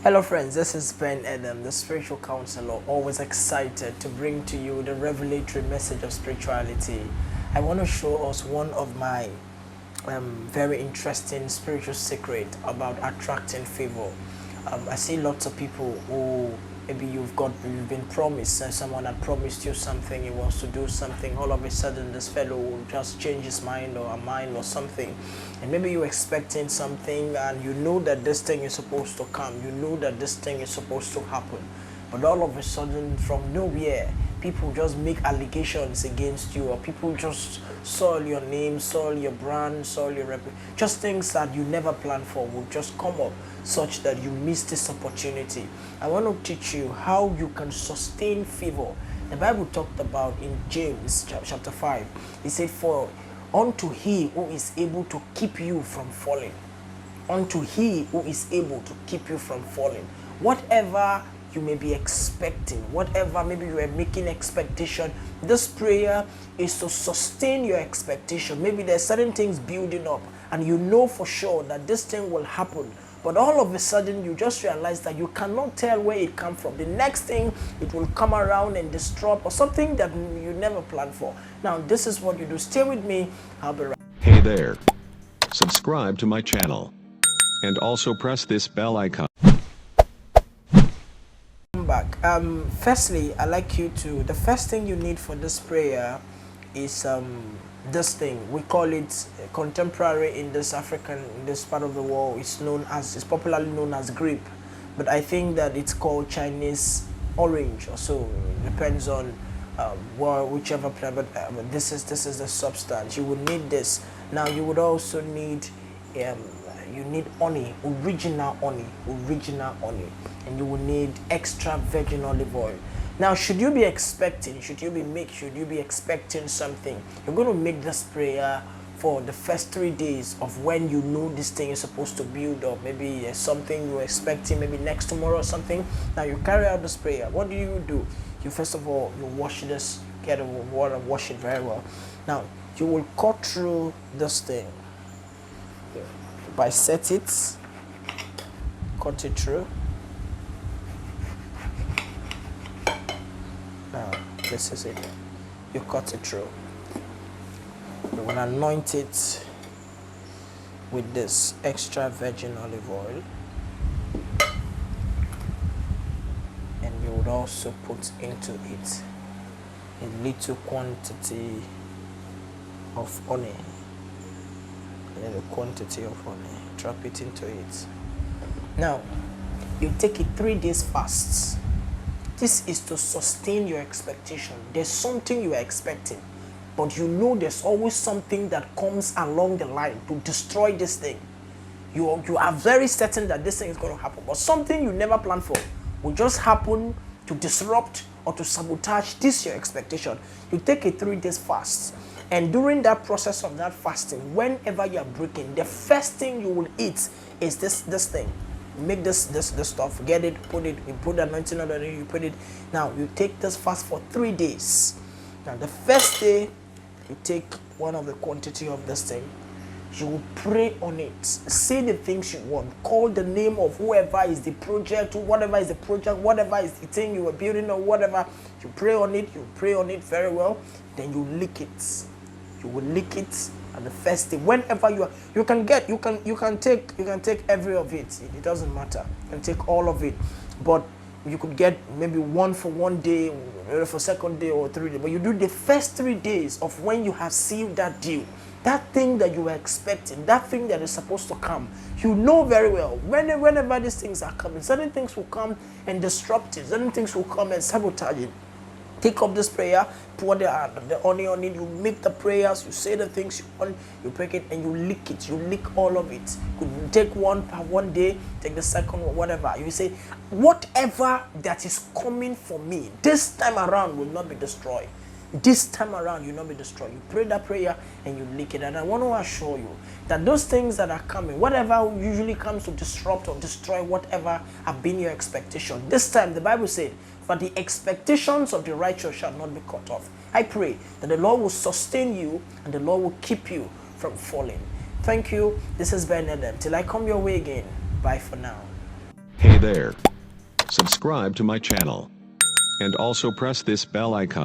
Hello friends, this is Ben Adam, the spiritual counselor, always excited to bring to you the revelatory message of spirituality. I want to show us one of my very interesting spiritual secret about attracting favor. I see lots of people who maybe you've been promised, someone had promised you something, he wants to do something, all of a sudden this fellow will just change his mind or a mind or something, and maybe you're expecting something and you know that this thing is supposed to come, you know that this thing is supposed to happen, but all of a sudden from nowhere people just make allegations against you, or people just soil your name, soil your brand, soil your reputation. Just things that you never planned for will just come up such that you miss this opportunity. I want to teach you how you can sustain favor. The Bible talked about in James chapter 5. It said, "For unto he who is able to keep you from falling." Unto he who is able to keep you from falling. Whatever you may be expecting, whatever maybe you are making expectation, this prayer is to sustain your expectation. Maybe there's certain things building up and you know for sure that this thing will happen, but all of a sudden you just realize that you cannot tell where it comes from. The next thing, it will come around and disrupt, or something that you never planned for. Now this is what you do. Stay with me, I'll be right. Hey there. Subscribe to my channel and also press this bell icon. Back. Firstly, I like you to, the first thing you need for this prayer is this thing. We call it contemporary in this part of the world. It's popularly known as grape, but I think that it's called Chinese orange or so. It depends on whichever plant. But this is the substance. You would need this. Now you would also need you need honey, original honey, and you will need extra virgin olive oil. Now, should you be expecting something, you're going to make this prayer for the first 3 days of when you know this thing is supposed to build up. Maybe there's something you're expecting, maybe next tomorrow or something. Now you carry out this prayer. What do? You first of all, you wash this, get it with water, wash it very well. Now you will cut through this thing. Bisect it, cut it through. Now this is it. You cut it through. You will anoint it with this extra virgin olive oil, and you would also put into it a little quantity of honey. A quantity of honey, drop it into it. Now you take a 3 days fast. This is to sustain your expectation. There's something you are expecting, but you know there's always something that comes along the line to destroy this thing. You are very certain that this thing is going to happen, but something you never planned for will just happen to disrupt or to sabotage this your expectation. You take a 3 days fast. And during that process of that fasting, whenever you are breaking, the first thing you will eat is this thing. Make this stuff, get it, you put the anointing on it, you put it. Now you take this fast for 3 days. Now the first day, you take one of the quantity of this thing. You will pray on it. Say the things you want. Call the name of whoever is the project, whatever is the project, whatever is the thing you are building or whatever. You pray on it. You pray on it very well. Then you lick it. You will lick it at the first day. Whenever you can take every of it. It doesn't matter. You can take all of it, but you could get maybe one for 1 day, for second day or 3 days. But you do the first 3 days of when you have sealed that deal, that thing that you were expecting, that thing that is supposed to come. You know very well whenever these things are coming, certain things will come and disrupt it. Certain things will come and sabotage it. Take up this prayer, pour the honey on it, you make the prayers, you say the things you want, you break it, and you lick it. You lick all of it. You could take one per 1 day, take the second one, whatever. You say, whatever that is coming for me, this time around will not be destroyed. This time around, you'll not be destroyed. You pray that prayer and you lick it. And I want to assure you that those things that are coming, whatever usually comes to disrupt or destroy whatever have been your expectation, this time the Bible said, "For the expectations of the righteous shall not be cut off." I pray that the Lord will sustain you and the Lord will keep you from falling. Thank you. This has been Adam. Till I come your way again. Bye for now. Hey there. Subscribe to my channel. And also press this bell icon.